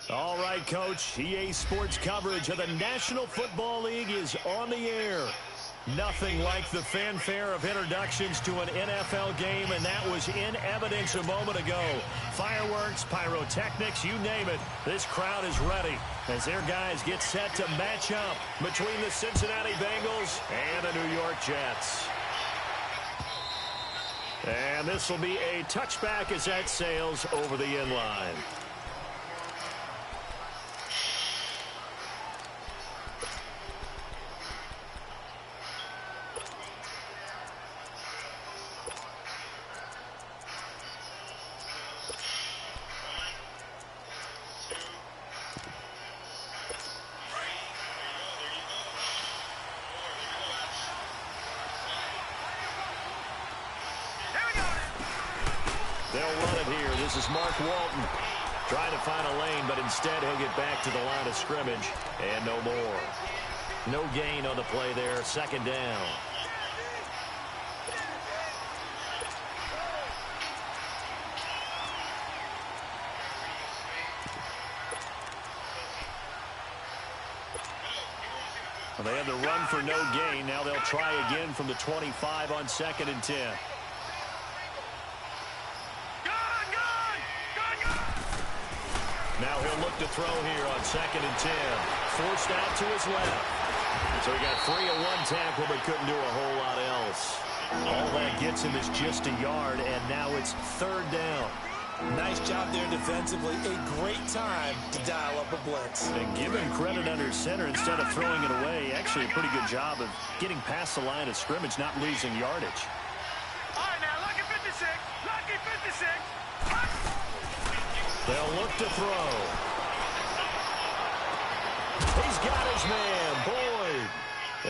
All right, Coach. EA Sports coverage of the National Football League is on the air. Nothing like the fanfare of introductions to an NFL game, and that was in evidence a moment ago. Fireworks, pyrotechnics, you name it. This crowd is ready as their guys get set to match up between the Cincinnati Bengals and the New York Jets. And this will be a touchback as that sails over the end line. They'll run it here. This is Mark Walton trying to find a lane, but instead he'll get back to the line of scrimmage and no more. No gain on the play there. Second down. Well, they had the run for no gain. Now they'll try again from the 25 on 2nd and 10. Now he'll look to throw here on 2nd and 10. Forced out to his left. So he got free of one tackle but couldn't do a whole lot else. All that gets him is just a yard, and now it's 3rd down. Nice job there defensively. A great time to dial up a blitz. And give him credit under center instead of throwing it away. Actually a pretty good job of getting past the line of scrimmage, not losing yardage. All right, now, lucky 56. Lucky 56. They'll look to throw. He's got his man, Boyd.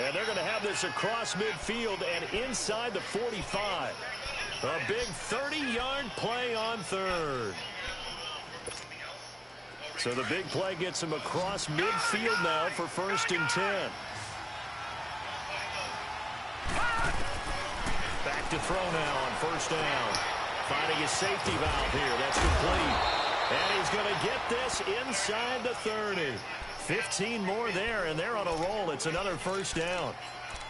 And they're going to have this across midfield and inside the 45. A big 30-yard play on 3rd. So the big play gets him across midfield now for 1st and 10. Back to throw now on 1st down. Finding his safety valve here. That's complete. And he's going to get this inside the 30. 15 more there, and they're on a roll. It's another 1st down.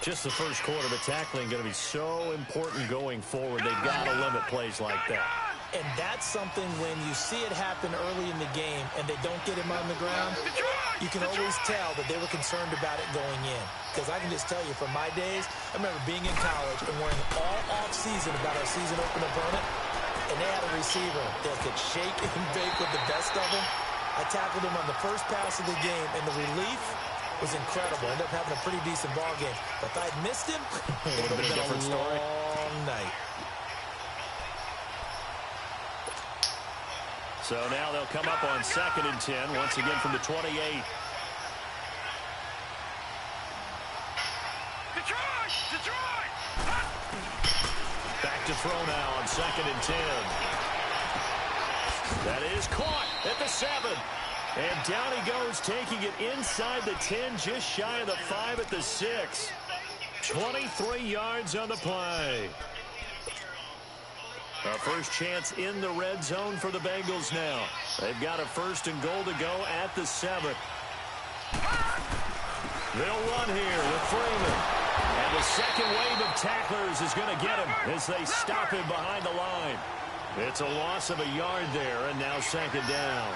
Just the first quarter, but tackling going to be so important going forward. They've got to limit plays like that. And that's something when you see it happen early in the game and they don't get him on the ground, you can always tell that they were concerned about it going in. Because I can just tell you from my days, I remember being in college and worrying all off-season about our season-open opponent. And they had a receiver that could shake and bake with the best of them. I tackled him on the first pass of the game, and the relief was incredible. Ended up having a pretty decent ball game. But if I'd missed him, it would have been a different story. Long night. So now they'll come up on 2nd and 10, once again from the 28. Detroit! Back to throw now on 2nd and 10. That is caught at the 7. And down he goes, taking it inside the 10, just shy of the 5 at the 6. 23 yards on the play. A first chance in the red zone for the Bengals now. They've got a 1st and goal to go at the 7. They'll run here with Freeman. And the second wave of tacklers is going to get him as they stop him behind the line. It's a loss of a yard there, and now 2nd down.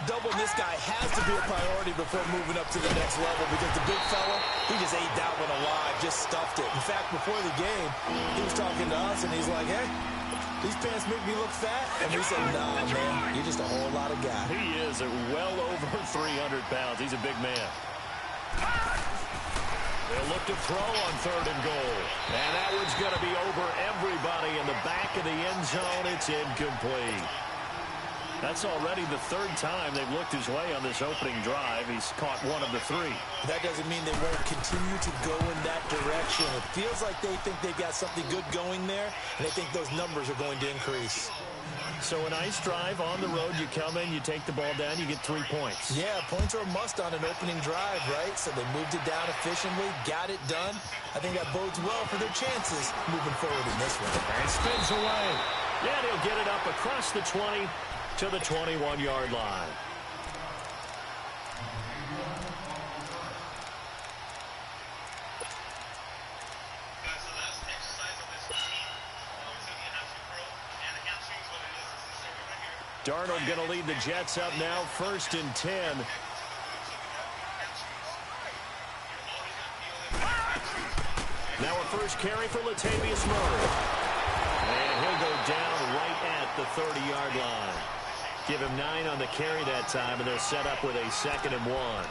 Doubling this guy has to be a priority before moving up to the next level because the big fella, he just ate that one alive, just stuffed it. In fact, before the game, he was talking to us, and he's like, hey, these pants make me look fat. And we said, nah, man, you're just a whole lot of guy. He is at well over 300 pounds. He's a big man. They'll look to throw on 3rd and goal. And that one's going to be over everybody in the back of the end zone. It's incomplete. That's already the 3rd time they've looked his way on this opening drive. He's caught one of the 3. That doesn't mean they won't continue to go in that direction. It feels like they think they've got something good going there, and they think those numbers are going to increase. So a nice drive on the road. You come in, you take the ball down, you get 3 points. Yeah, points are a must on an opening drive, right? So they moved it down efficiently, got it done. I think that bodes well for their chances moving forward in this one. And spins away. Yeah, they'll get it up across the 20 to the 21-yard line. Darnold going to lead the Jets up now, 1st and 10. Now a first carry for Latavius Murray. And he'll go down right at the 30-yard line. Give him 9 on the carry that time, and they're set up with a 2nd and 1.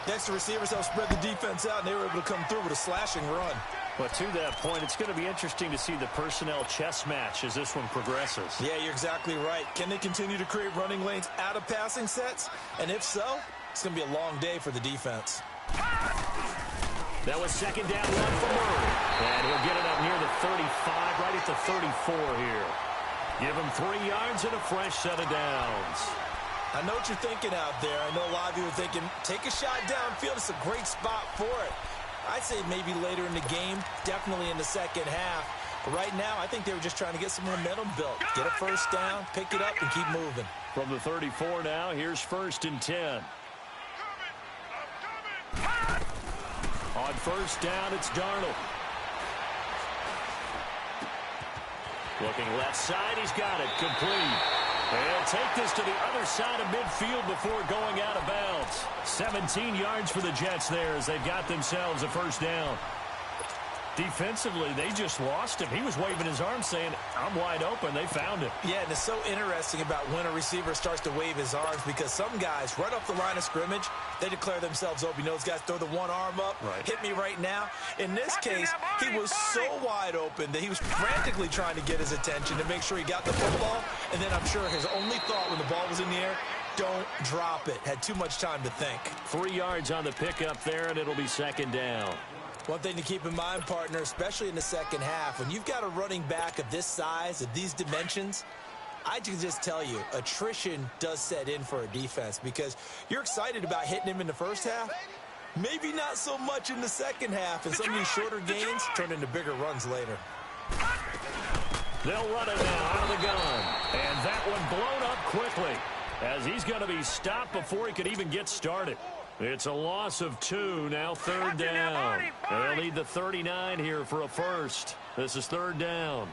Next, the receivers helped spread the defense out, and they were able to come through with a slashing run. But to that point, it's going to be interesting to see the personnel chess match as this one progresses. Yeah, you're exactly right. Can they continue to create running lanes out of passing sets? And if so, it's going to be a long day for the defense. That was 2nd down run for Murray. And he'll get it up near the 35, right at the 34 here. Give him 3 yards and a fresh set of downs. I know what you're thinking out there. I know a lot of you are thinking, take a shot downfield. It's a great spot for it. I'd say maybe later in the game, definitely in the second half. But right now, I think they were just trying to get some momentum built. Get a first down, pick it up, and keep moving. From the 34 now, here's 1st and 10. On 1st down, it's Darnold. Looking left side, he's got it, complete. And take this to the other side of midfield before going out of bounds. 17 yards for the Jets there as they've got themselves a first down. Defensively, they just lost him. He was waving his arm saying, I'm wide open. They found him. Yeah, and it's so interesting about when a receiver starts to wave his arms because some guys, right off the line of scrimmage, they declare themselves open. You know, those guys throw the one arm up, hit me right now. In this case, he was so wide open that he was frantically trying to get his attention to make sure he got the football. And then I'm sure his only thought when the ball was in the air, don't drop it. Had too much time to think. 3 yards on the pickup there, and it'll be 2nd down. One thing to keep in mind, partner, especially in the second half, when you've got a running back of this size, of these dimensions, I can just tell you, attrition does set in for a defense because you're excited about hitting him in the first half. Maybe not so much in the second half, and some of these shorter gains turn into bigger runs later. They'll run it now out of the gun. And that one blown up quickly as he's going to be stopped before he could even get started. It's a loss of 2, now 3rd down. They'll need the 39 here for a first. This is 3rd down.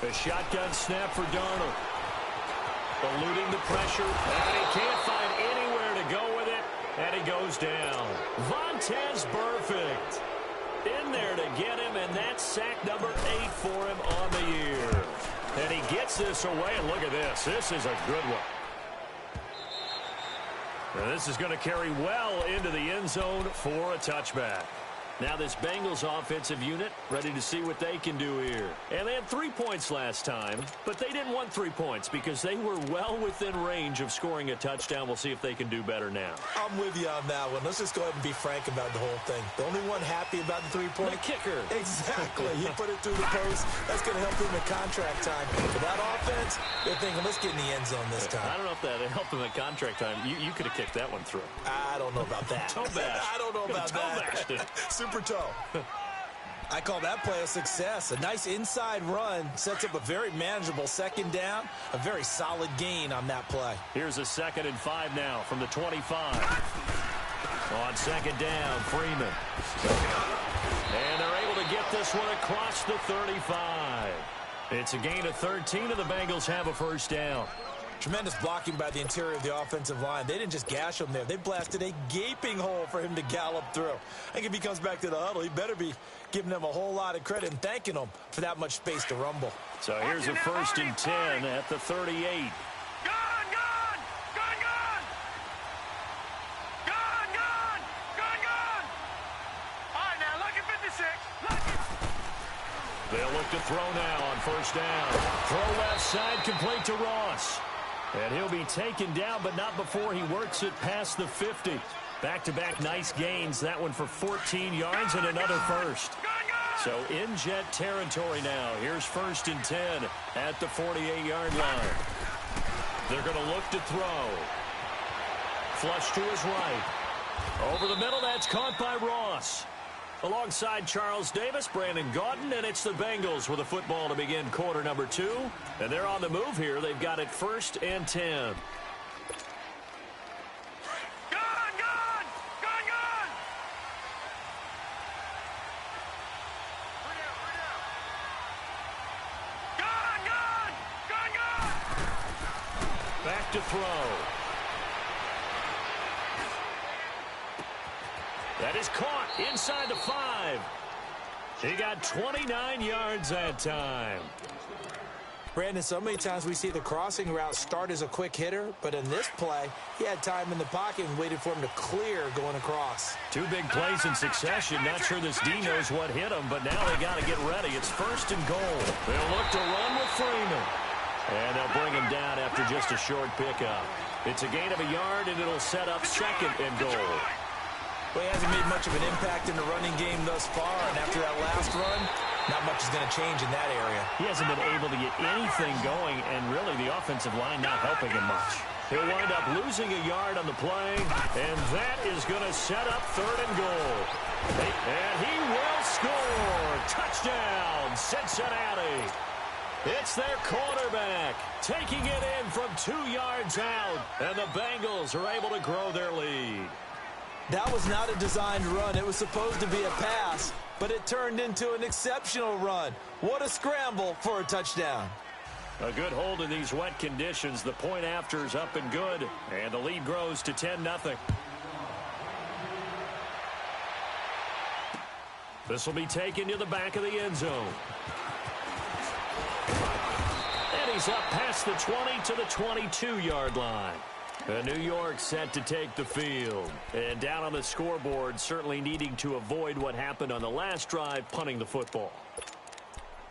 A shotgun snap for Darnold. Eluding the pressure, and he can't find anywhere to go with it, and he goes down. Vontaze Burfict in there to get him, and that's sack number 8 for him on the year. And he gets this away, and look at this. This is a good one. Now this is going to carry well into the end zone for a touchback. Now this Bengals offensive unit ready to see what they can do here. And they had 3 points last time, but they didn't want 3 points because they were well within range of scoring a touchdown. We'll see if they can do better now. I'm with you on that one. Let's just go ahead and be frank about the whole thing. The only one happy about the 3-point? The kicker. Exactly. He put it through the post. That's going to help him in contract time. For that offense, they're thinking, let's get in the end zone this time. I don't know if that helped him at contract time. You could have kicked that one through. I don't know about that. Toe bash. I don't know about that. Super toe. I call that play a success. A nice inside run sets up a very manageable 2nd down. A very solid gain on that play. Here's a 2nd and 5 now from the 25. On 2nd down, Freeman. And they're able to get this one across the 35. It's a gain of 13, and the Bengals have a first down. Tremendous blocking by the interior of the offensive line. They didn't just gash him there. They blasted a gaping hole for him to gallop through. I think if he comes back to the huddle, he better be giving them a whole lot of credit and thanking them for that much space to rumble. So here's a 1st and 10 at the 38. Gone! All right, now, look at 56. They'll look to throw now on 1st down. Throw left side, complete to Ross. And he'll be taken down, but not before he works it past the 50. Back-to-back nice gains. That one for 14 yards and another first. So in Jet territory now. Here's 1st and 10 at the 48-yard line. They're going to look to throw. Flush to his right. Over the middle, that's caught by Ross. Alongside Charles Davis, Brandon Gaudin, and it's the Bengals with the football to begin quarter number 2. And they're on the move here. They've got it 1st and 10. Back to throw. That is caught inside the 5. He got 29 yards that time. Brandon, so many times we see the crossing route start as a quick hitter, but in this play, he had time in the pocket and waited for him to clear going across. 2 big plays in succession. Not sure this D knows what hit him, but now they got to get ready. It's 1st and goal. They'll look to run with Freeman. And they'll bring him down after just a short pickup. It's a gain of a yard, and it'll set up 2nd and goal. Well, he hasn't made much of an impact in the running game thus far, and after that last run, not much is going to change in that area. He hasn't been able to get anything going, and really the offensive line not helping him much. He'll wind up losing a yard on the play, and that is going to set up 3rd and goal. And he will score. Touchdown, Cincinnati. It's their quarterback taking it in from 2 yards out, and the Bengals are able to grow their lead. That was not a designed run. It was supposed to be a pass, but it turned into an exceptional run. What a scramble for a touchdown. A good hold in these wet conditions. The point after is up and good, and the lead grows to 10-0. This will be taken to the back of the end zone. And he's up past the 20 to the 22-yard line. New York set to take the field. And down on the scoreboard, certainly needing to avoid what happened on the last drive, punting the football.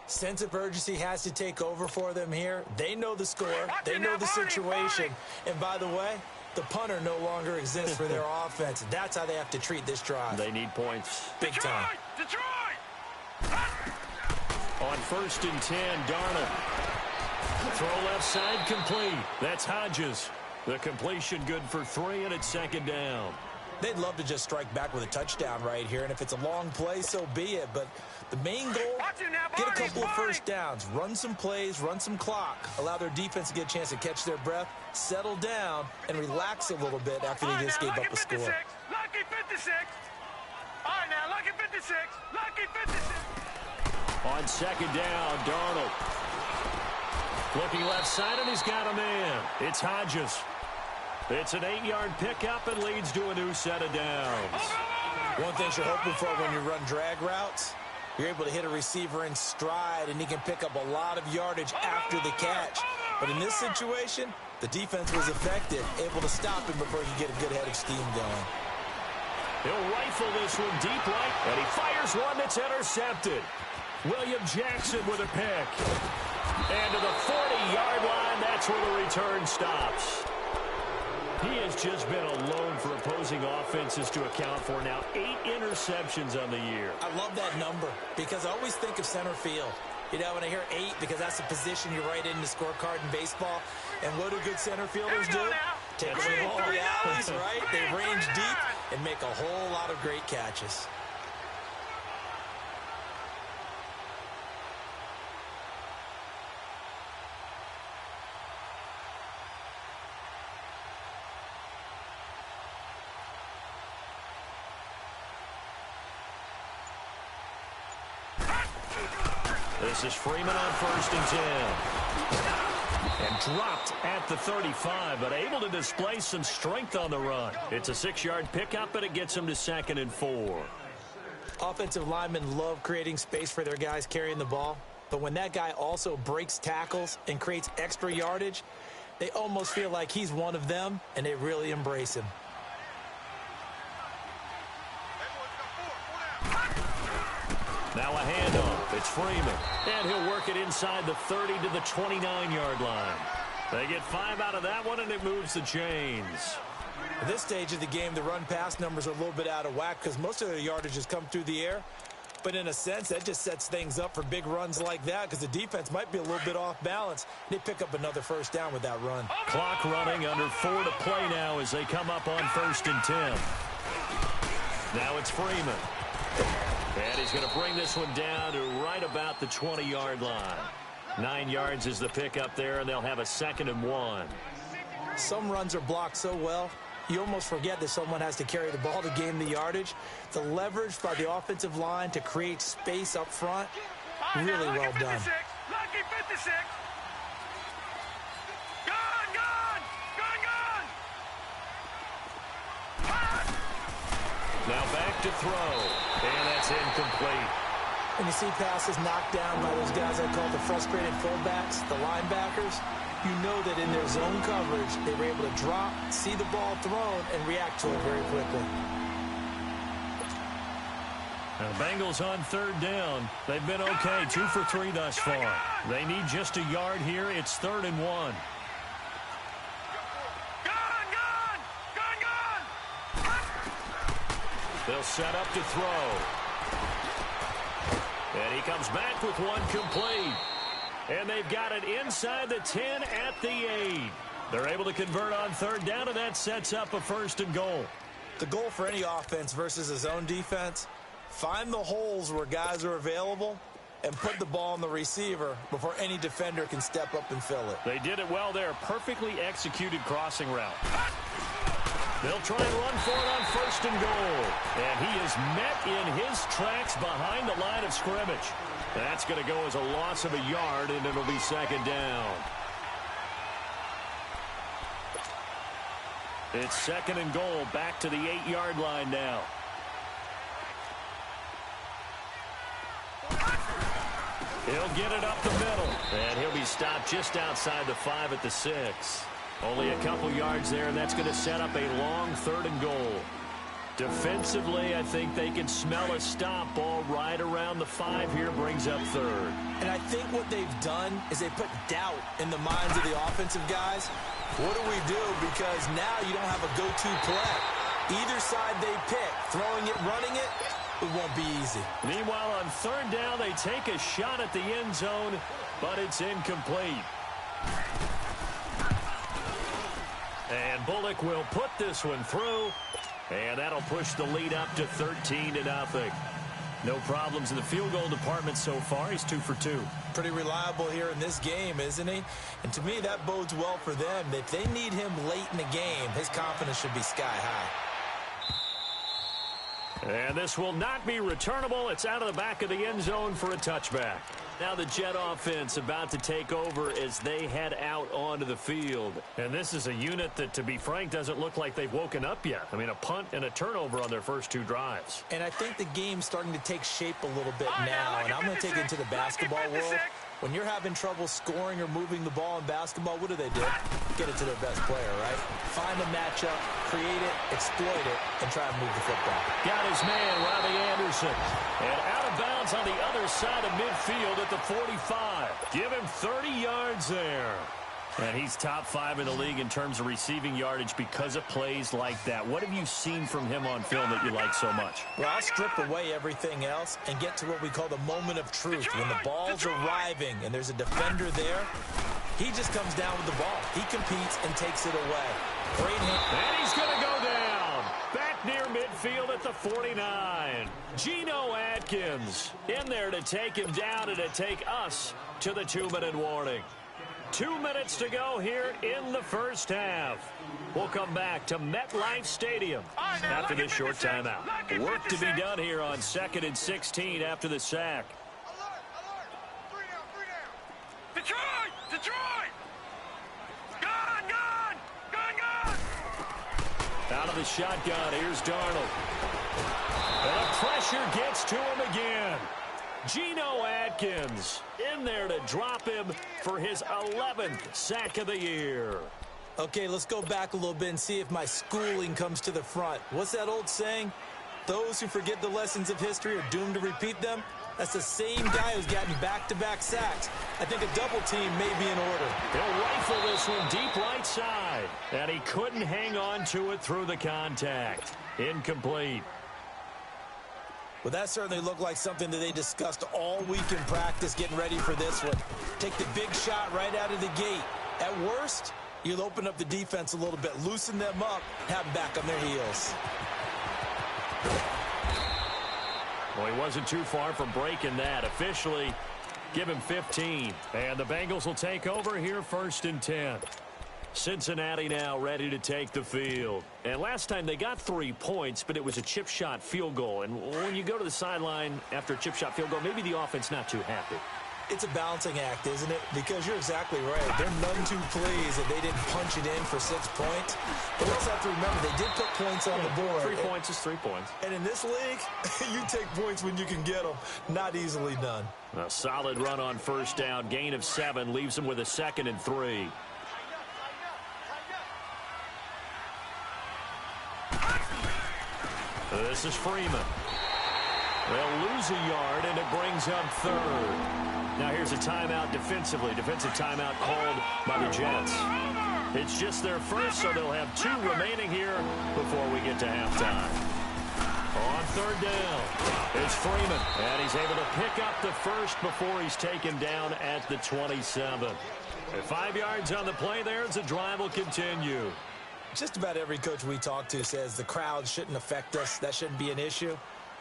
Sense of urgency has to take over for them here. They know the score. They know the situation. And by the way, the punter no longer exists for their offense. That's how they have to treat this drive. They need points. Big time. Detroit! On 1st and 10, Darnold. Throw left side complete. That's Hodges. The completion good for 3, and it's 2nd down. They'd love to just strike back with a touchdown right here, and if it's a long play, so be it. But the main goal, get a couple of first downs, run some plays, run some clock, allow their defense to get a chance to catch their breath, settle down, and relax a little bit after they just gave up a score. Lucky 56. All right, now, lucky 56. Lucky 56. On 2nd down, Darnold. Looking left side, and he's got a man. It's Hodges. It's an 8-yard pickup and leads to a new set of downs. One thing you're hoping for when you run drag routes, you're able to hit a receiver in stride, and he can pick up a lot of yardage after the catch. But in this situation, the defense was effective, able to stop him before he could get a good head of steam going. He'll rifle this one deep right, and he fires one that's intercepted. William Jackson with a pick. And to the 40-yard line, that's where the return stops. He has just been alone for opposing offenses to account for now 8 interceptions on the year. I love that number because I always think of center field. You know, when I hear 8, because that's the position you write in the scorecard in baseball. And what do good center fielders do? Take the ball in the alleys, right? They range deep and make a whole lot of great catches. This is Freeman on 1st and 10. And dropped at the 35, but able to display some strength on the run. It's a 6-yard pickup, and it gets him to 2nd and 4. Offensive linemen love creating space for their guys carrying the ball. But when that guy also breaks tackles and creates extra yardage, they almost feel like he's one of them, and they really embrace him. Now a handoff. It's Freeman. And he'll work it inside the 30 to the 29-yard line. They get 5 out of that one, and it moves the chains. At this stage of the game, the run-pass numbers are a little bit out of whack because most of their yardage has come through the air. But in a sense, that just sets things up for big runs like that because the defense might be a little bit off balance. They pick up another first down with that run. Clock running, under 4 to play now as they come up on 1st and 10. Now it's Freeman. And he's going to bring this one down to right about the 20-yard line. 9 yards is the pickup there, and they'll have a 2nd and 1. Some runs are blocked so well, you almost forget that someone has to carry the ball to gain the yardage. The leverage by the offensive line to create space up front, really well done. Lucky 56. Now back to throw, and that's incomplete. When you see passes knocked down by those guys I call the frustrated fullbacks, the linebackers, you know that in their zone coverage, they were able to drop, see the ball thrown, and react to it very quickly. Now the Bengals on 3rd down. They've been okay, 2 for 3 thus far. They need just a yard here. It's 3rd and 1. They'll set up to throw. And he comes back with one complete. And they've got it inside the 10 at the 8. They're able to convert on 3rd down, and that sets up a 1st and goal. The goal for any offense versus a zone defense, find the holes where guys are available and put the ball on the receiver before any defender can step up and fill it. They did it well there. Perfectly executed crossing route. They'll try and run for it on 1st and goal. And he is met in his tracks behind the line of scrimmage. That's going to go as a loss of a yard, and it'll be 2nd down. It's 2nd and goal, back to the 8-yard line now. He'll get it up the middle, and he'll be stopped just outside the 5 at the 6. Only a couple yards there, and that's going to set up a long 3rd and goal. Defensively, I think they can smell a stop. Ball right around the 5 here, brings up 3rd. And I think what they've done is they put doubt in the minds of the offensive guys. What do we do? Because now you don't have a go-to play. Either side they pick, throwing it, running it, it won't be easy. Meanwhile, on 3rd down, they take a shot at the end zone, but it's incomplete. And Bullock will put this one through, and that'll push the lead up to 13-0. No problems in the field goal department so far. He's 2 for 2. Pretty reliable here in this game, isn't he? And to me, that bodes well for them. If they need him late in the game, his confidence should be sky high. And this will not be returnable. It's out of the back of the end zone for a touchback. Now the Jet offense about to take over as they head out onto the field. And this is a unit that, to be frank, doesn't look like they've woken up yet. I mean, a punt and a turnover on their first 2 drives. And I think the game's starting to take shape a little bit now. And I'm going to take it into the basketball world. When you're having trouble scoring or moving the ball in basketball, what do? Get it to their best player, right? Find a matchup, create it, exploit it, and try to move the football. Got his man, Robbie Anderson. And out of bounds on the other side of midfield at the 45. Give him 30 yards there. And he's top 5 in the league in terms of receiving yardage because of plays like that. What have you seen from him on film that you like so much? Well, I'll strip away everything else and get to what we call the moment of truth. When the ball's arriving and there's a defender there, he just comes down with the ball. He competes and takes it away. Great hand. And he's going to go down. Back near midfield at the 49. Geno Atkins in there to take him down and to take us to the 2-minute warning. 2 minutes to go here in the first half. We'll come back to MetLife Stadium after this short timeout. Work to be done here on 2nd and 16 after the sack. Detroit! Gone! Out of the shotgun, here's Darnold. And the pressure gets to him again. Geno Atkins in there to drop him for his 11th sack of the year. Okay, let's go back a little bit and see if my schooling comes to the front. What's that old saying? Those who forget the lessons of history are doomed to repeat them. That's the same guy who's gotten back-to-back sacks. I think a double team may be in order. He'll rifle this one deep right side. And he couldn't hang on to it through the contact. Incomplete. Well, that certainly looked like something that they discussed all week in practice getting ready for this one. Take the big shot right out of the gate. At worst, you'll open up the defense a little bit, loosen them up, have them back on their heels. Well, he wasn't too far from breaking that. Officially, give him 15. And the Bengals will take over here 1st and 10. Cincinnati now ready to take the field. And last time they got 3 points, but it was a chip shot field goal. And when you go to the sideline after a chip shot field goal, maybe the offense not too happy. It's a balancing act, isn't it? Because you're exactly right. They're none too pleased that they didn't punch it in for 6 points. But we also have to remember they did put points on the board. 3 points is 3 points. And in this league, you take points when you can get them. Not easily done. A solid run on 1st down. Gain of 7 leaves them with a 2nd and 3. This is Freeman. They'll lose a yard, and it brings up 3rd. Now here's a timeout defensively. Defensive timeout called by the Jets. It's just their first, so they'll have 2 remaining here before we get to halftime. On 3rd down, it's Freeman, and he's able to pick up the first before he's taken down at the 27. 5 yards on the play there as the drive will continue. Just about every coach we talk to says the crowd shouldn't affect us. That shouldn't be an issue.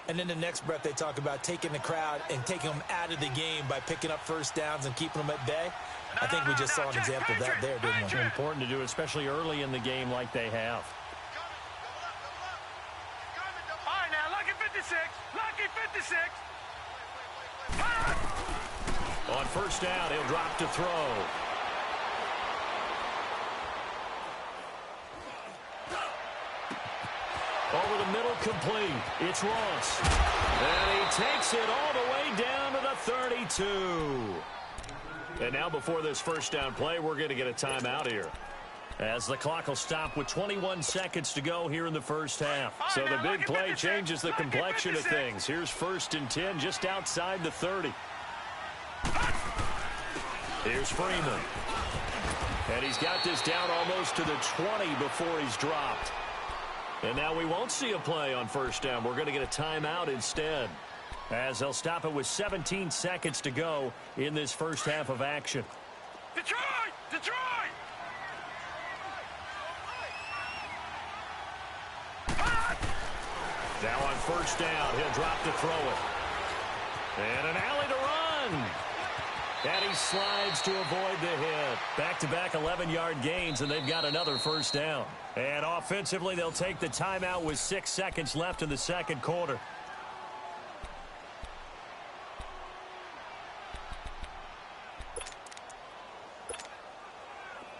And in the next breath, they talk about taking the crowd and taking them out of the game by picking up 1st downs and keeping them at bay. I think we just saw an example of that there, didn't we? It's important to do, especially early in the game like they have. All right, now, lucky 56. Lucky 56. On 1st down, he'll drop to throw. Over the middle, complete. It's Ross. And he takes it all the way down to the 32. And now before this 1st down play, we're going to get a timeout here, as the clock will stop with 21 seconds to go here in the 1st half. So the big play changes the complexion of things. Here's 1st and 10 just outside the 30. Here's Freeman. And he's got this down almost to the 20 before he's dropped. And now we won't see a play on 1st down. We're going to get a timeout instead, as they'll stop it with 17 seconds to go in this 1st half of action. Detroit! Detroit! Now on 1st down, he'll drop to throw it. And an alley to run. And he slides to avoid the hit. Back-to-back 11-yard gains, and they've got another 1st down. And offensively, they'll take the timeout with 6 seconds left in the 2nd quarter.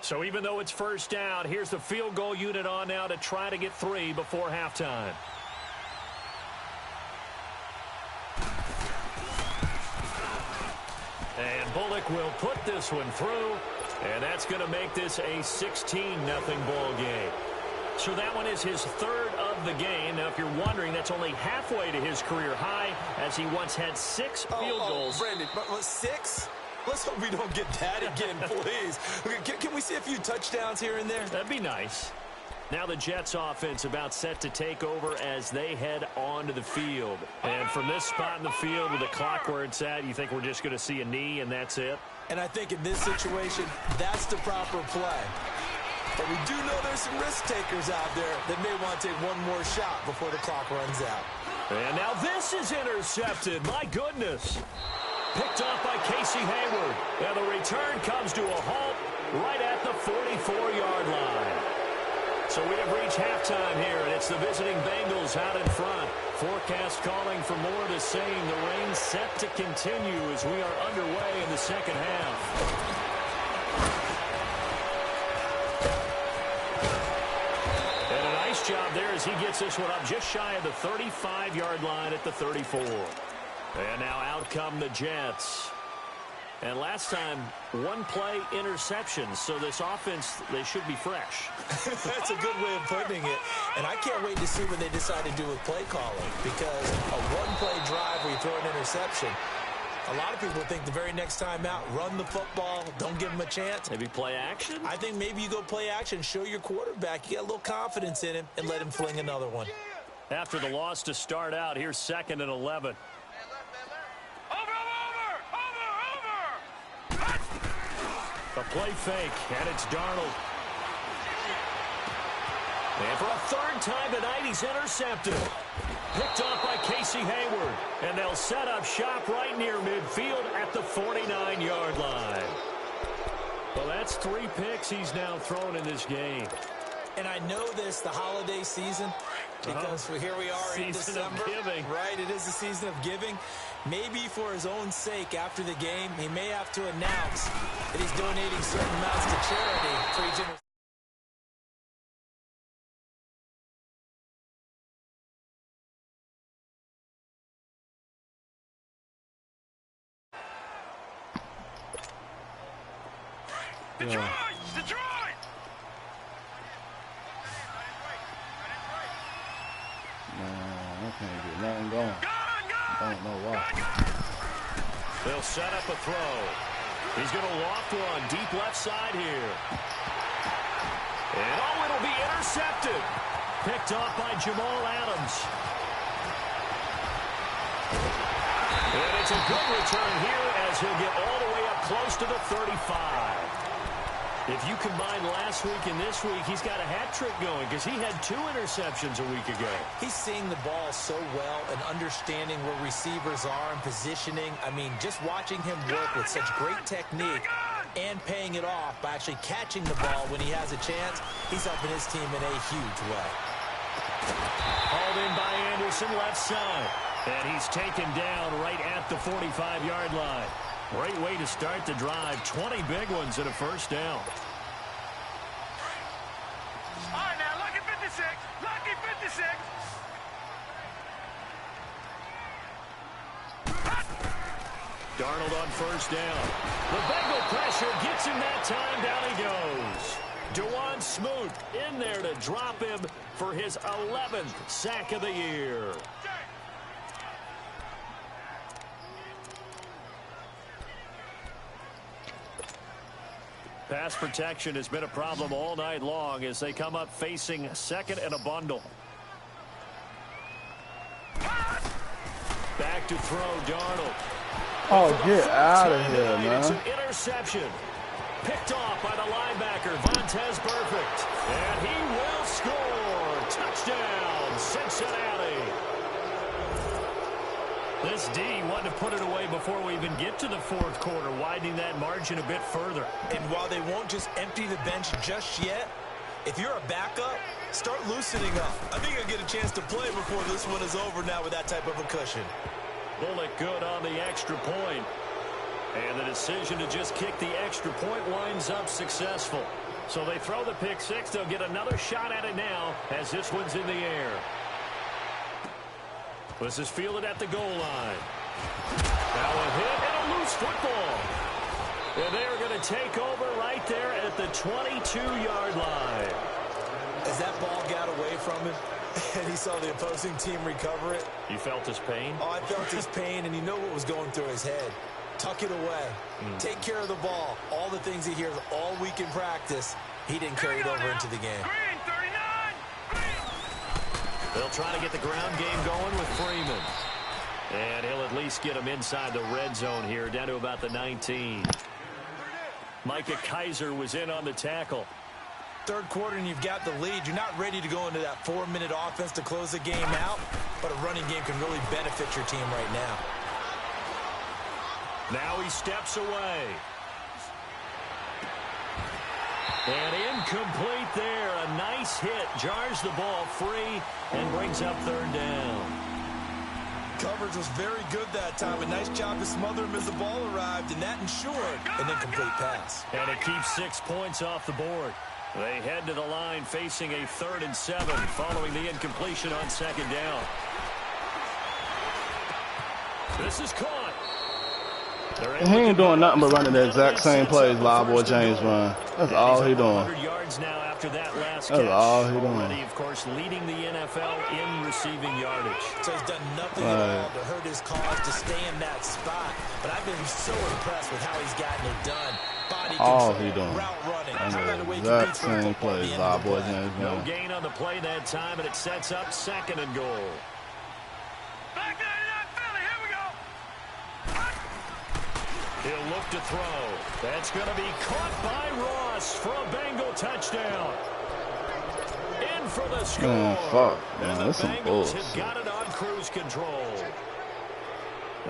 So even though it's 1st down, here's the field goal unit on now to try to get 3 before halftime. And Bullock will put this one through, and that's going to make this a 16-0 ball game. So that one is his 3rd of the game. Now, if you're wondering, that's only halfway to his career high, as he once had 6 field goals. Brandon, but 6? Let's hope we don't get that again, please. Can we see a few touchdowns here and there? That'd be nice. Now the Jets offense about set to take over as they head onto the field. And from this spot in the field with the clock where it's at, you think we're just going to see a knee and that's it? And I think in this situation, that's the proper play. But we do know there's some risk takers out there that may want to take one more shot before the clock runs out. And now this is intercepted. My goodness. Picked off by Casey Hayward. And the return comes to a halt right at the 44-yard line. So we have reached halftime here, and it's the visiting Bengals out in front. Forecast calling for more of the same. The rain set to continue as we are underway in the 2nd half. And a nice job there as he gets this one up just shy of the 35-yard line at the 34. And now out come the Jets. And last time, 1-play interceptions. So this offense, they should be fresh. That's a good way of putting it. And I can't wait to see what they decide to do with play calling. Because a 1-play drive where you throw an interception, a lot of people think the very next time out, run the football, don't give them a chance. Maybe play action? I think maybe you go play action, show your quarterback, you got a little confidence in him, and let him fling another one. After the loss to start out, here's 2nd and 11. A play fake, and it's Darnold. And for a 3rd time tonight, he's intercepted. Picked off by Casey Hayward. And they'll set up shop right near midfield at the 49-yard line. Well, that's 3 picks he's now thrown in this game. And I know this, the holiday season, because here we are in December. Right, it is the season of giving. Maybe for his own sake, after the game, he may have to announce that he's donating certain amounts to charity for each interception. Detroit! Man, I can't get nothing going. Don't know why. They'll set up a throw. He's going to loft one deep left side here. And it'll be intercepted. Picked off by Jamal Adams. And it's a good return here as he'll get all the way up close to the 35. If you combine last week and this week, he's got a hat trick going because he had 2 interceptions a week ago. He's seeing the ball so well and understanding where receivers are and positioning. I mean, just watching him work with such great technique and paying it off by actually catching the ball when he has a chance, he's helping his team in a huge way. Hauled in by Anderson left side. And he's taken down right at the 45-yard line. Great way to start the drive. 20 big ones and a first down. All right, now, lucky 56. Lucky 56. Darnold on first down. The Bengal pressure gets him that time. Down he goes. Dewan Smoot in there to drop him for his 11th sack of the year. Pass protection has been a problem all night long as they come up facing second and a bundle. Back to throw, Darnold. Oh, get out of here, man. It's an interception. Picked off by the linebacker, Vontaze Burfict. And he will score. Touchdown, Cincinnati. This D wanted to put it away before we even get to the 4th quarter, widening that margin a bit further. And while they won't just empty the bench just yet, if you're a backup, start loosening up. I think you'll get a chance to play before this one is over now with that type of a cushion. Bullock good on the extra point. And the decision to just kick the extra point winds up successful. So they throw the pick 6. They'll get another shot at it now as this one's in the air. This is fielded at the goal line. Now a hit and a loose football. And they're going to take over right there at the 22-yard line. As that ball got away from him and he saw the opposing team recover it. You felt his pain? Oh, I felt his pain, and you know what was going through his head. Tuck it away. Take care of the ball. All the things he hears all week in practice, he didn't carry it over into the game. Green, 39. They'll try to get the ground game going with Freeman. And he'll at least get him inside the red zone here, down to about the 19. Micah Kaiser was in on the tackle. 3rd quarter and you've got the lead. You're not ready to go into that 4-minute offense to close the game out, but a running game can really benefit your team right now. Now he steps away. And incomplete there. A nice hit. Jars the ball free and brings up 3rd down. Coverage was very good that time. A nice job to smother him as the ball arrived, and that ensured an incomplete pass. And it keeps 6 points off the board. They head to the line facing a 3rd and 7 following the incompletion on 2nd down. This is caught. He ain't doing nothing but running the exact same plays Live Boy James run. That's all he doing. Yards now after that last That's all he doing. Already, of course, leading the NFL in receiving yardage. So he's done nothing at all to hurt his cause to stay in that spot. But I've been so impressed with how he's gotten it done. Body all control, he doing. route running. And the exact same plays Live Boy James No run. gain on the play that time, and it sets up 2nd and goal. Back 99 Philly, here we go. He'll look to throw. That's going to be caught by Ross for a Bengal touchdown. In for the score. Fuck, man, And the that's some Bengals bullshit. have got it on cruise control.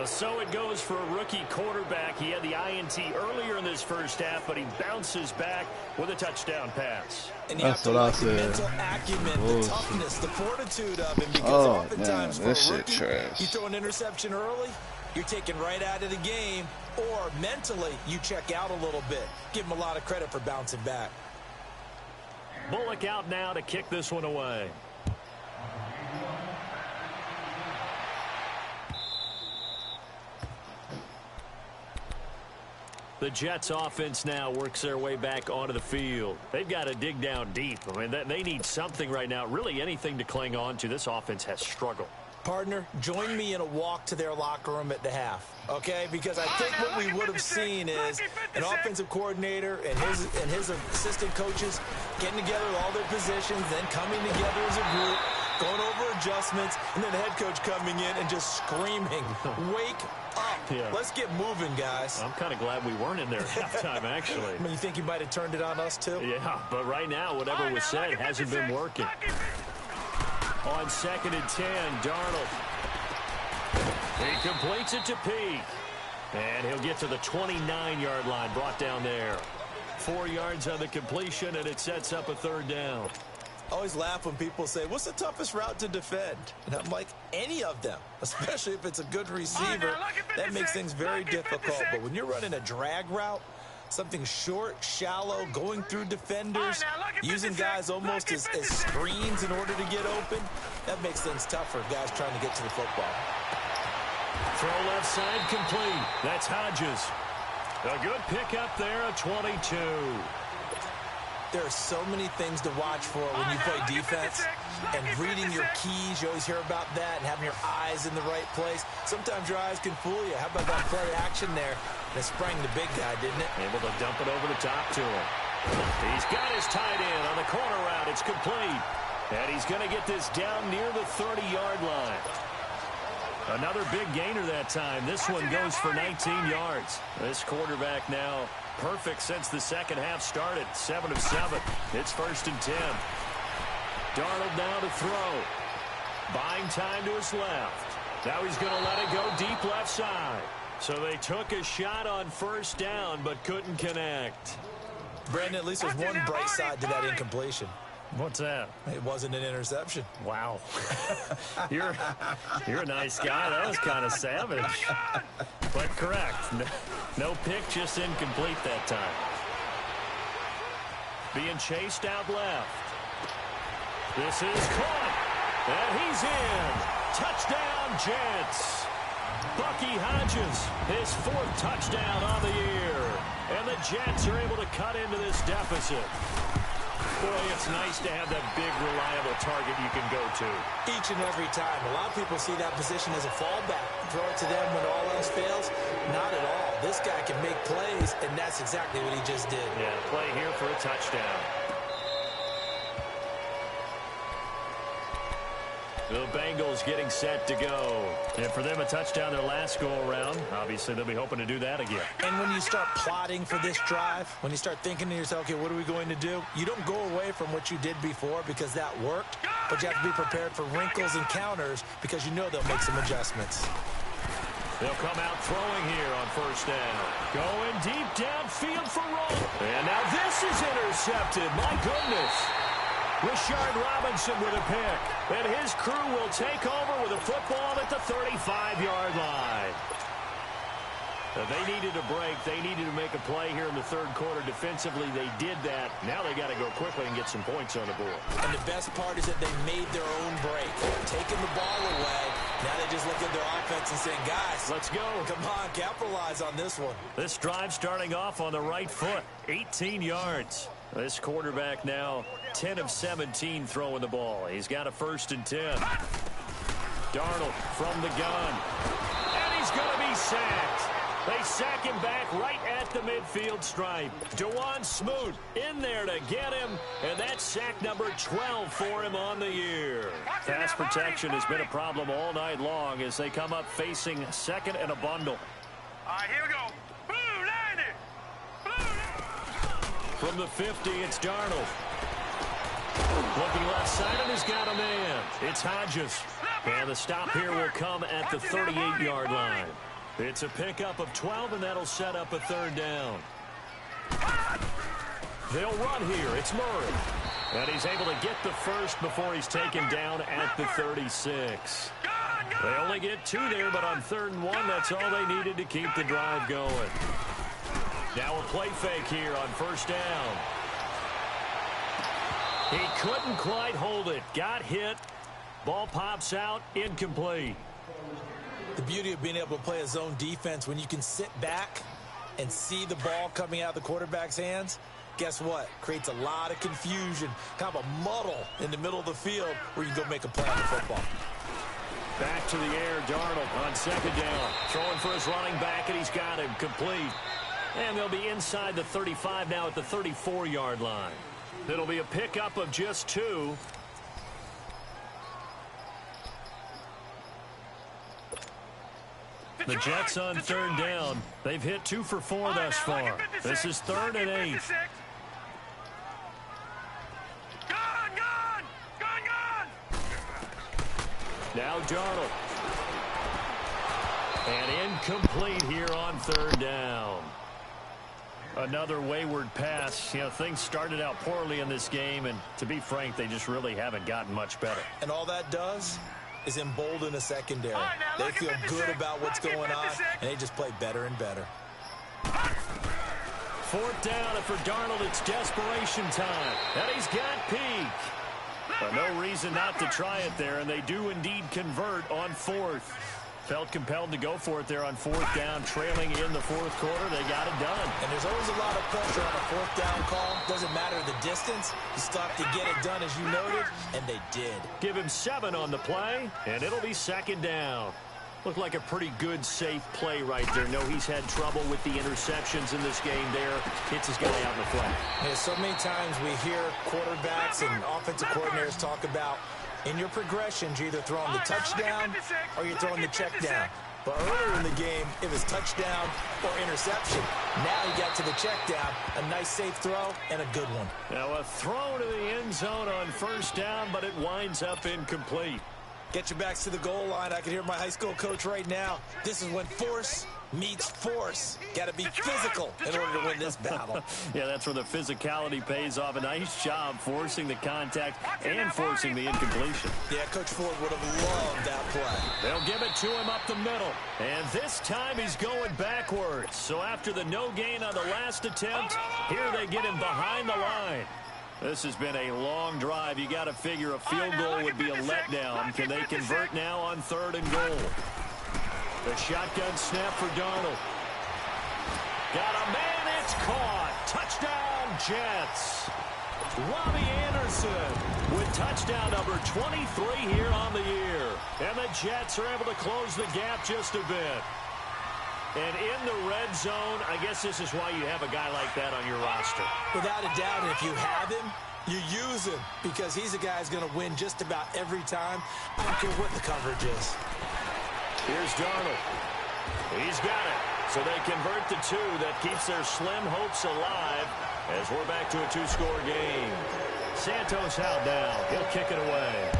So it goes for a rookie quarterback. He had the INT earlier in this first half, but he bounces back with a touchdown pass. And you That's have to what I like the said. mental acumen, Bullshit. the toughness, the fortitude of him. Because Oh, oftentimes man, this for a shit rookie, trash. you throw an interception early, you're taken right out of the game, or mentally you check out a little bit. Give him a lot of credit for bouncing back. Bullock out now to kick this one away. The Jets offense now works their way back onto the field. They've got to dig down deep. I mean, they need something right now, really anything to cling on to. This offense has struggled. Partner, join me in a walk to their locker room at the half, okay? Because I think what we would have seen is an offensive coordinator and his assistant coaches getting together with all their positions, then coming together as a group, going over adjustments, and then the head coach coming in and just screaming, wake up. Yeah. Let's get moving, guys. I'm kind of glad we weren't in there at halftime, actually. I mean, you think you might have turned it on us, too? Yeah, but right now, whatever was said hasn't been working. On 2nd and 10, Darnold. He completes it to Peak. And he'll get to the 29-yard line, brought down there. 4 yards on the completion, and it sets up a 3rd down. I always laugh when people say, what's the toughest route to defend? And I'm like, any of them, especially if it's a good receiver. That makes things very difficult. But when you're running a drag route, something short, shallow, going through defenders, using guys almost as screens in order to get open, that makes things tougher, guys trying to get to the football. Throw left side complete. That's Hodges. A good pickup there, a 22. There are so many things to watch for when you play defense, and reading your keys, you always hear about that, and having your eyes in the right place. Sometimes your eyes can fool you. How about that play action there? And it sprang the big guy, didn't it? Able to dump it over the top to him. He's got his tight end on the corner route. It's complete. And he's going to get this down near the 30-yard line. Another big gainer that time. This one goes for 19 yards. This quarterback now perfect since the second half started. 7 of 7. It's 1st and 10. Darnold now to throw. Buying time to his left. Now he's going to let it go deep left side. So they took a shot on 1st down but couldn't connect. Brandon, at least there's one bright side to that incompletion. What's that? It wasn't an interception. Wow. You're a nice guy. That was kind of savage. But correct. No pick, just incomplete that time. Being chased out left. This is caught. And he's in. Touchdown, Jets. Bucky Hodges, his 4th touchdown on the year. And the Jets are able to cut into this deficit. Boy, it's nice to have that big, reliable target you can go to. Each and every time. A lot of people see that position as a fallback. Throw it to them when all else fails. Not at all. This guy can make plays, and that's exactly what he just did. Yeah, play here for a touchdown. The Bengals getting set to go. And for them, a touchdown their last go-around. Obviously, they'll be hoping to do that again. And when you start plotting for this drive, when you start thinking to yourself, okay, what are we going to do? You don't go away from what you did before because that worked, but you have to be prepared for wrinkles and counters because you know they'll make some adjustments. They'll come out throwing here on 1st down. Going deep downfield for Roll. And now this is intercepted. My goodness. Rashard Robinson with a pick. And his crew will take over with a football at the 35-yard line. They needed a break. They needed to make a play here in the 3rd quarter. Defensively, they did that. Now they got to go quickly and get some points on the board. And the best part is that they made their own break. Taking the ball away. Now they just look at their offense and saying, guys, let's go. Come on, capitalize on this one. This drive starting off on the right foot. 18 yards. This quarterback now 10 of 17 throwing the ball. He's got a 1st and 10. Darnold from the gun. And he's going to be sacked. They sack him back right at the midfield stripe. DeJuan Smoot in there to get him, and that's sack number 12 for him on the year. Pass protection has been a problem all night long as they come up facing 2nd and a bundle. All right, here we go. Blue line it. Blue line. From the 50, it's Darnold. Looking left side, and he's got a man. It's Hodges. And the stop here will come at the 38-yard line. It's a pickup of 12, and that'll set up a third down. They'll run here. It's Murray. And he's able to get the first before he's taken down at the 36. They only get 2 there, but on 3rd and 1, that's all they needed to keep the drive going. Now a play fake here on 1st down. He couldn't quite hold it. Got hit. Ball pops out. Incomplete. The beauty of being able to play a zone defense when you can sit back and see the ball coming out of the quarterback's hands, guess what? Creates a lot of confusion, kind of a muddle in the middle of the field where you can go make a play on the football. Back to the air, Darnold on 2nd down. Throwing for his running back, and he's got him complete. And they'll be inside the 35 now at the 34-yard line. It'll be a pickup of just 2. The Jets on 3rd down. They've hit 2 for 4 thus far. This is 3rd and 8. Now Darnold. And incomplete here on 3rd down. Another wayward pass. You know, things started out poorly in this game, and to be frank, they just really haven't gotten much better. And all that does is embolden a secondary. They feel good about what's going on, and they just play better and better. 4th down, and for Darnold, it's desperation time. And he's got Peak. But no reason not to try it there, and they do indeed convert on 4th. Felt compelled to go for it there on 4th down, trailing in the 4th quarter. They got it done. And there's always a lot of pressure on a 4th down call. Doesn't matter the distance. You still have to get it done, as you noted, and they did. Give him 7 on the play, and it'll be 2nd down. Looked like a pretty good, safe play right there. No, he's had trouble with the interceptions in this game there. Hits his guy out in the flat. Yeah, so many times we hear quarterbacks and offensive coordinators talk about in your progressions, you're either throwing the touchdown or you're throwing the check down. But earlier in the game, it was touchdown or interception. Now you got to the check down, a nice safe throw, and a good one. Now a throw to the end zone on 1st down, but it winds up incomplete. Get your backs to the goal line. I can hear my high school coach right now. This is when force meets force. Got to be physical in order to win this battle. Yeah, that's where the physicality pays off. A nice job forcing the contact and forcing the incompletion. Yeah, Coach Ford would have loved that play. They'll give it to him up the middle. And this time he's going backwards. So after the no gain on the last attempt, here they get him behind the line. This has been a long drive. You got to figure a field goal would be a letdown. Can they convert now on 3rd and goal? The shotgun snap for Darnold. Got a man, it's caught. Touchdown, Jets. Robbie Anderson with touchdown number 23 here on the year. And the Jets are able to close the gap just a bit. And in the red zone, I guess this is why you have a guy like that on your roster. Without a doubt, and if you have him, you use him because he's a guy who's going to win just about every time. I don't care what the coverage is. Here's Darnold. He's got it. So they convert the 2. That keeps their slim hopes alive as we're back to a 2-score game. Santos out now. He'll kick it away.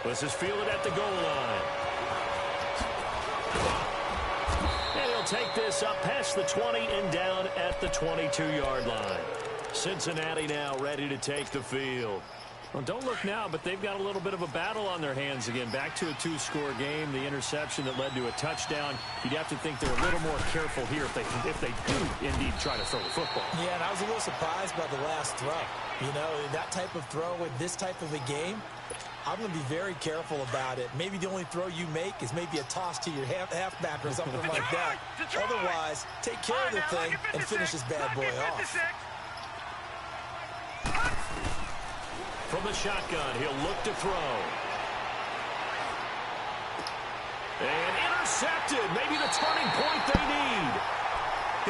This is fielded at the goal line. And he'll take this up past the 20 and down at the 22-yard line. Cincinnati now ready to take the field. Well, don't look now, but they've got a little bit of a battle on their hands again. Back to a 2-score game. The interception that led to a touchdown. You'd have to think they're a little more careful here if they do indeed try to throw the football. Yeah, and I was a little surprised by the last throw. You know, that type of throw with this type of a game, I'm going to be very careful about it. Maybe the only throw you make is maybe a toss to your halfback or something like that. Otherwise, take care of the thing and finish this bad boy off. From the shotgun, he'll look to throw. And intercepted. Maybe the turning point they need.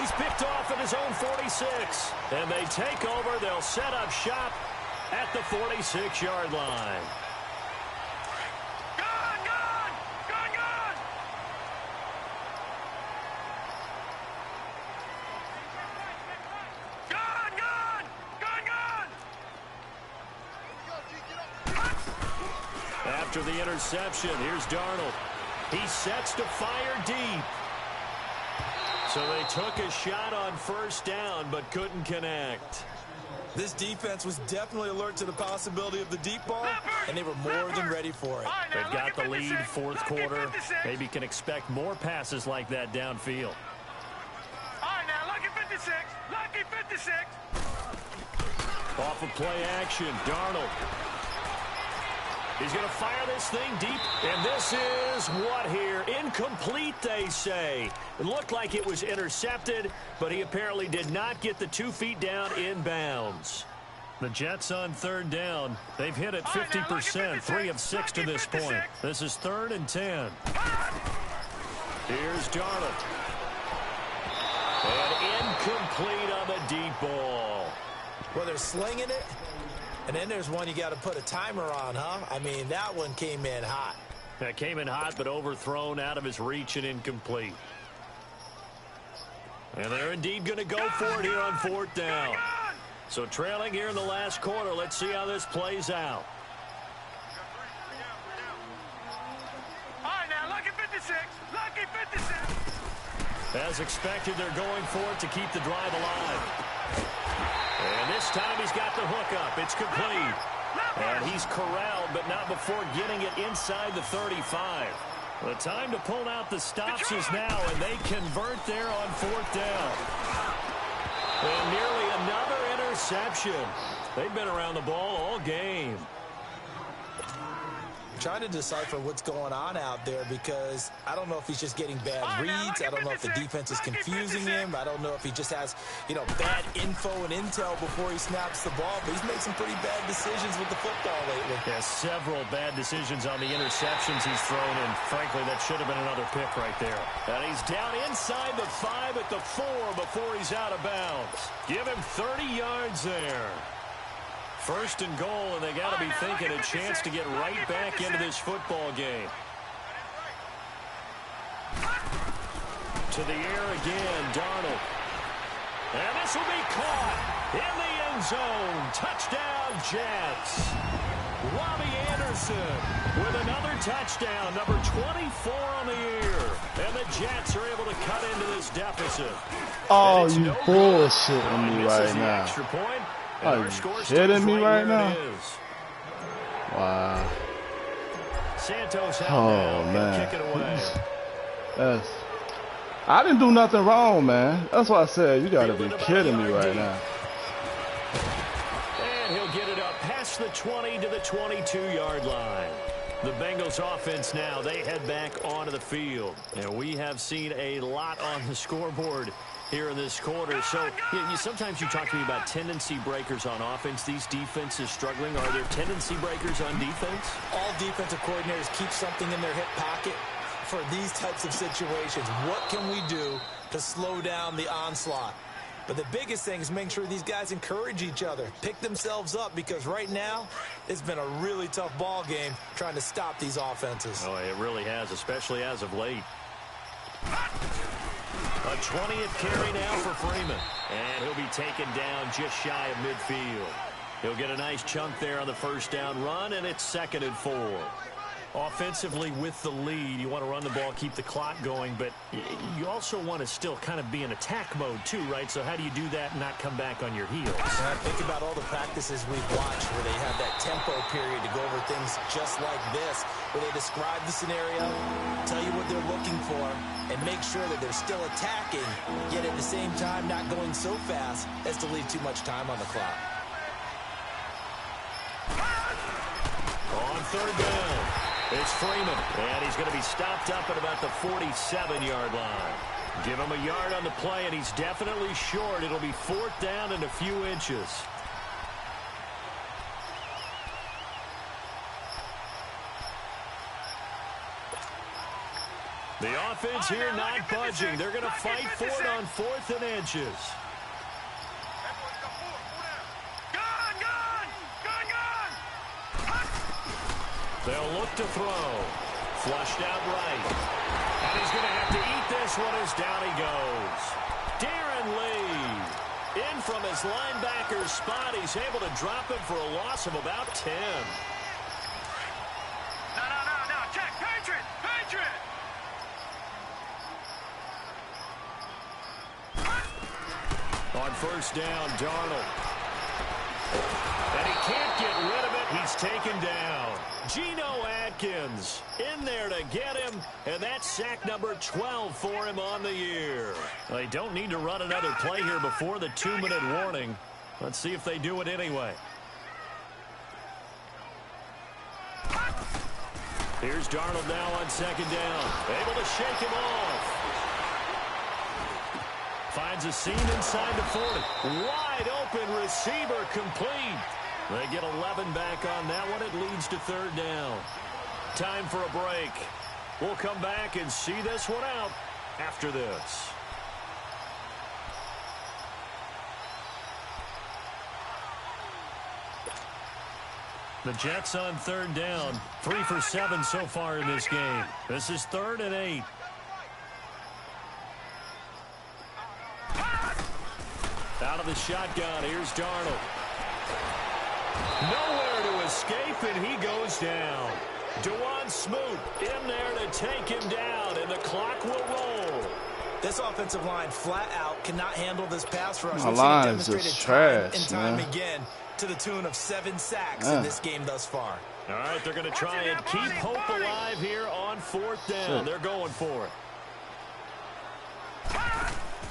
He's picked off at his own 46. And they take over. They'll set up shop at the 46-yard line. after the interception. Here's Darnold. He sets to fire deep. So they took a shot on first down, but couldn't connect. This defense was definitely alert to the possibility of the deep ball, and they were more than ready for it. They've got the lead fourth quarter. Maybe can expect more passes like that downfield. All right, now, lucky 56. Lucky 56. Off of play action, Darnold. He's going to fire this thing deep, and this is what here? Incomplete, they say. It looked like it was intercepted, but he apparently did not get the 2 feet down inbounds. The Jets on third down. They've hit it 50%, 3 of 6 to this point. This is 3rd and 10. Here's Darnold. And incomplete on the deep ball. Well, they're slinging it. And then there's one you got to put a timer on, huh? I mean, that one came in hot. That came in hot, but overthrown, out of his reach and incomplete. And they're indeed going to go for it here on 4th down. So trailing here in the last quarter. Let's see how this plays out. All right, now, lucky 56. Lucky 56. As expected, they're going for it to keep the drive alive. And this time he's got the hook up. It's complete. And he's corralled, but not before getting it inside the 35. The time to pull out the stops is now, and they convert there on 4th down. And nearly another interception. They've been around the ball all game. Trying to decipher what's going on out there, because I don't know if he's just getting bad reads. I don't know if the defense is confusing him. I don't know if he just has, bad info and intel before he snaps the ball. But he's made some pretty bad decisions with the football lately. Yeah, several bad decisions on the interceptions he's thrown, and frankly, that should have been another pick right there. And he's down inside the 5 at the 4 before he's out of bounds. Give him 30 yards there. 1st and goal, and they got to be thinking a chance to get right back into this football game. To the air again, Darnold. And this will be caught in the end zone. Touchdown, Jets. Robbie Anderson with another touchdown, number 24 on the year. And the Jets are able to cut into this deficit. Oh, you bullshitting me right now. Extra point. Are you kidding me right now? Wow. Santos out Oh, now. man. Kick it away. I didn't do nothing wrong, man. That's why I said you got to be kidding me right now. And he'll get it up past the 20 to the 22-yard line. The Bengals offense now, they head back onto the field. And we have seen a lot on the scoreboard here in this quarter. So sometimes you talk to me about tendency breakers on offense. These defenses struggling. Are there tendency breakers on defense? All defensive coordinators keep something in their hip pocket for these types of situations. What can we do to slow down the onslaught? But the biggest thing is make sure these guys encourage each other, pick themselves up, because right now it's been a really tough ball game trying to stop these offenses. Oh, it really has, especially as of late. A 20th carry now for Freeman. And he'll be taken down just shy of midfield. He'll get a nice chunk there on the 1st down run, and it's 2nd and 4. Offensively with the lead, you want to run the ball, keep the clock going, but you also want to still kind of be in attack mode too, right? So how do you do that and not come back on your heels? Think about all the practices we've watched where they have that tempo period to go over things just like this, where they describe the scenario, tell you what they're looking for, and make sure that they're still attacking, yet at the same time not going so fast as to leave too much time on the clock. On 3rd down, it's Freeman, and he's going to be stopped up at about the 47-yard line. Give him a yard on the play, and he's definitely short. It'll be 4th down and a few inches. The offense here not budging. They're going to fight for it on 4th and inches. They'll look to throw. Flushed out right. And he's going to have to eat this one as down he goes. Darren Lee. In from his linebacker spot. He's able to drop him for a loss of about 10. Now On first down, Darnold. And he can't get rid of it. He's taken down. Geno Atkins in there to get him, and that's sack number 12 for him on the year. They don't need to run another play here before the 2-minute warning. Let's see if they do it anyway. Here's Darnold now on second down. Able to shake him off. Finds a seam inside the 40. Wide open receiver complete. They get 11 back on that one. It leads to third down. Time for a break. We'll come back and see this one out after this. The Jets on third down. 3 for 7 so far in this game. This is 3rd and 8. Out of the shotgun, here's Darnold. Nowhere to escape, and he goes down. Dewan Smoot in there to take him down, and the clock will roll. This offensive line flat out cannot handle this pass rush. My line is just trash, and time again, to the tune of 7 sacks in this game thus far. All right, they're going to try and keep hope alive here on 4th down. They're going for it.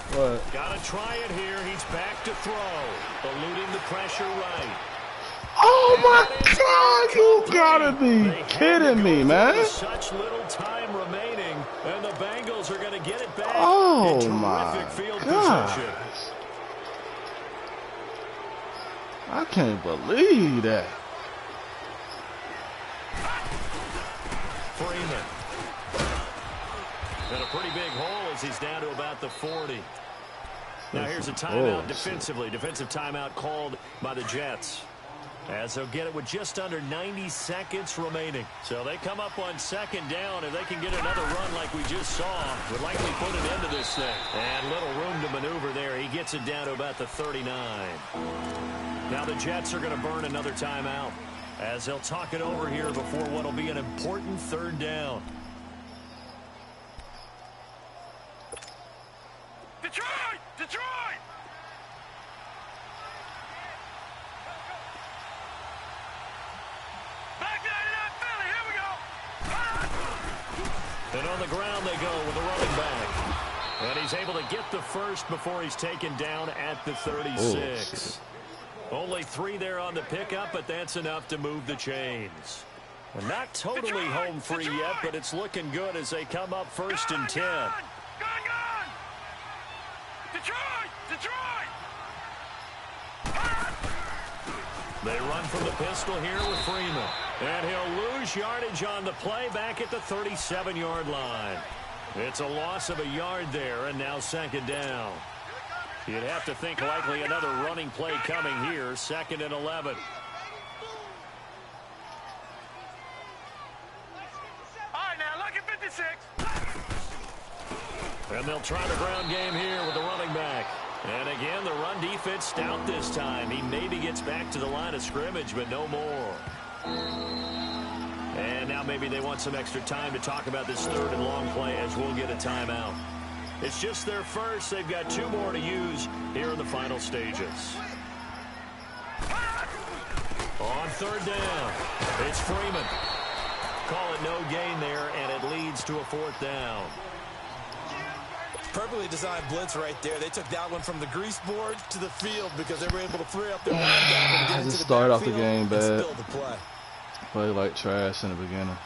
What? Got to try it here. He's back to throw. Eluding the pressure right. Oh my God, you gotta be kidding me, man. Such little time remaining, and the Bengals are going to get it back. Oh in my terrific field God. position. I can't believe that. Freeman. And a pretty big hole as he's down to about the 40. Now here's a timeout defensively. Defensive timeout called by the Jets, as they'll get it with just under 90 seconds remaining. So they come up on second down. If they can get another run like we just saw, would likely put an end to this thing. And little room to maneuver there. He gets it down to about the 39. Now the Jets are going to burn another timeout, as they'll talk it over here before what will be an important third down. Detroit! Detroit! Back down to that Philly. Here we go. And on the ground they go with the running back. And he's able to get the first before he's taken down at the 36. Only 3 there on the pickup, but that's enough to move the chains. And not totally home free yet, but it's looking good as they come up 1st and 10. Gone! Detroit! Detroit! They run from the pistol here with Freeman. And he'll lose yardage on the play back at the 37-yard line. It's a loss of a yard there, and now second down. You'd have to think likely another running play coming here, 2nd and 11. All right, now, lucky 56. And they'll try the ground game here with the running back. And again, the run defense stout this time. He maybe gets back to the line of scrimmage, but no more. And now maybe they want some extra time to talk about this 3rd and long play, as we'll get a timeout. It's just their first. They've got 2 more to use here in the final stages. On 3rd down, it's Freeman. Call it no gain there, and it leads to a 4th down. Perfectly designed blitz right there. They took that one from the grease board to the field because they were able to free up their linebacker to get into the start off the game bad. Still the play. Play like trash in the beginning.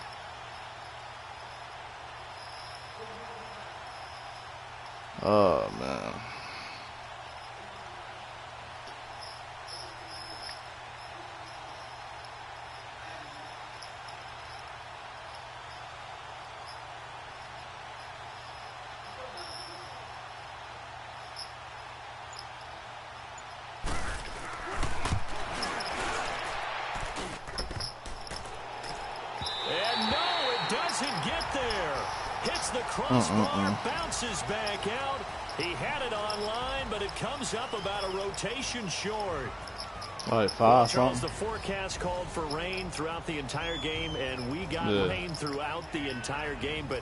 Oh, man. Crossbar bounces back out. He had it online, but it comes up about a rotation short. Like 5 Charles, something. the forecast called for rain throughout the entire game, and we got rain throughout the entire game, but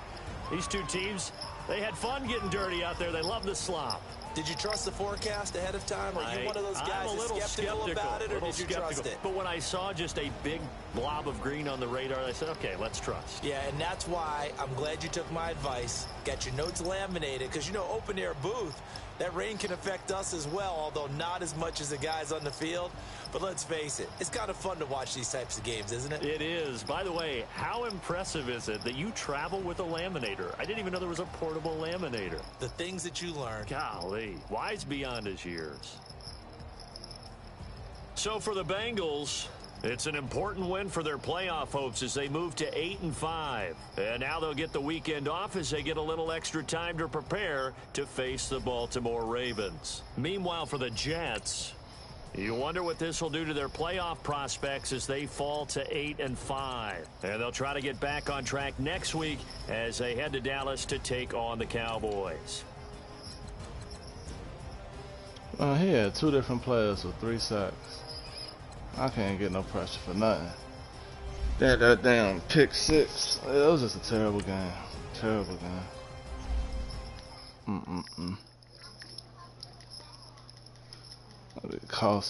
These two teams, they had fun getting dirty out there. They love the slop. Did you trust the forecast ahead of time? Are you one of those guys I'm a little skeptical about it, or did you trust it? But when I saw just a big blob of green on the radar, I said, okay, let's trust. Yeah, and that's why I'm glad you took my advice. Got your notes laminated, because, you know, open-air booth, that rain can affect us as well, although not as much as the guys on the field. But let's face it, it's kind of fun to watch these types of games, isn't it? It is. By the way, how impressive is it that you travel with a laminator? I didn't even know there was a portable laminator. The things that you learn. Golly, wise beyond his years. So for the Bengals, it's an important win for their playoff hopes as they move to 8-5. And now they'll get the weekend off as they get a little extra time to prepare to face the Baltimore Ravens. Meanwhile, for the Jets, you wonder what this will do to their playoff prospects as they fall to 8-5. And they'll try to get back on track next week as they head to Dallas to take on the Cowboys. He had 2 different players with 3 sacks. I can't get no pressure for nothing. That damn pick 6. It was just a terrible game. Terrible game. It cost him.